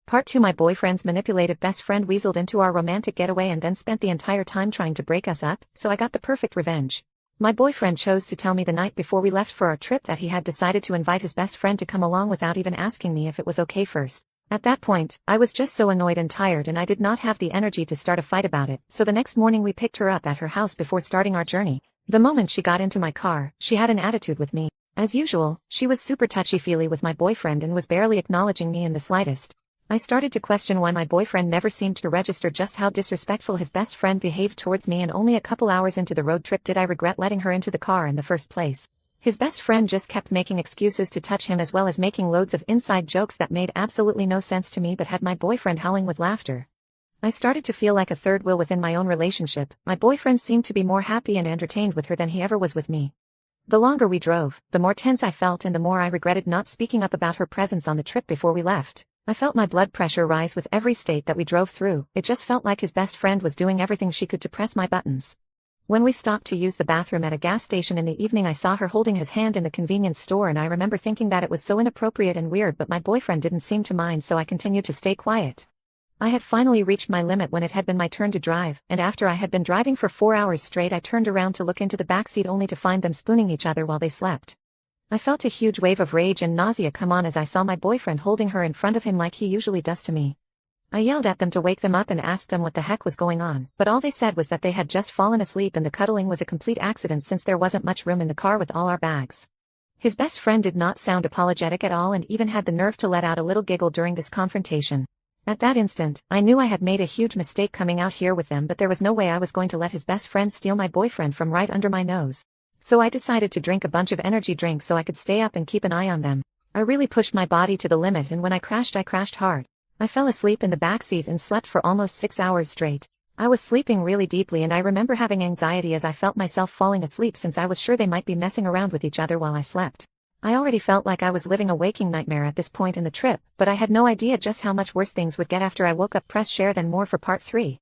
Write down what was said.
Part 2. My boyfriend's manipulative best friend weaseled into our romantic getaway and then spent the entire time trying to break us up, so I got the perfect revenge. My boyfriend chose to tell me the night before we left for our trip that he had decided to invite his best friend to come along without even asking me if it was okay first. At that point, I was just so annoyed and tired and I did not have the energy to start a fight about it, so the next morning we picked her up at her house before starting our journey. The moment she got into my car, she had an attitude with me. As usual, she was super touchy-feely with my boyfriend and was barely acknowledging me in the slightest. I started to question why my boyfriend never seemed to register just how disrespectful his best friend behaved towards me, and only a couple hours into the road trip did I regret letting her into the car in the first place. His best friend just kept making excuses to touch him, as well as making loads of inside jokes that made absolutely no sense to me but had my boyfriend howling with laughter. I started to feel like a third wheel within my own relationship. My boyfriend seemed to be more happy and entertained with her than he ever was with me. The longer we drove, the more tense I felt and the more I regretted not speaking up about her presence on the trip before we left. I felt my blood pressure rise with every state that we drove through. It just felt like his best friend was doing everything she could to press my buttons. When we stopped to use the bathroom at a gas station in the evening, I saw her holding his hand in the convenience store, and I remember thinking that it was so inappropriate and weird, but my boyfriend didn't seem to mind, so I continued to stay quiet. I had finally reached my limit when it had been my turn to drive, and after I had been driving for 4 hours straight, I turned around to look into the backseat only to find them spooning each other while they slept. I felt a huge wave of rage and nausea come on as I saw my boyfriend holding her in front of him like he usually does to me. I yelled at them to wake them up and asked them what the heck was going on, but all they said was that they had just fallen asleep and the cuddling was a complete accident since there wasn't much room in the car with all our bags. His best friend did not sound apologetic at all and even had the nerve to let out a little giggle during this confrontation. At that instant, I knew I had made a huge mistake coming out here with them, but there was no way I was going to let his best friend steal my boyfriend from right under my nose. So I decided to drink a bunch of energy drinks so I could stay up and keep an eye on them. I really pushed my body to the limit, and when I crashed hard. I fell asleep in the backseat and slept for almost 6 hours straight. I was sleeping really deeply, and I remember having anxiety as I felt myself falling asleep since I was sure they might be messing around with each other while I slept. I already felt like I was living a waking nightmare at this point in the trip, but I had no idea just how much worse things would get after I woke up. Press share then more for part 3.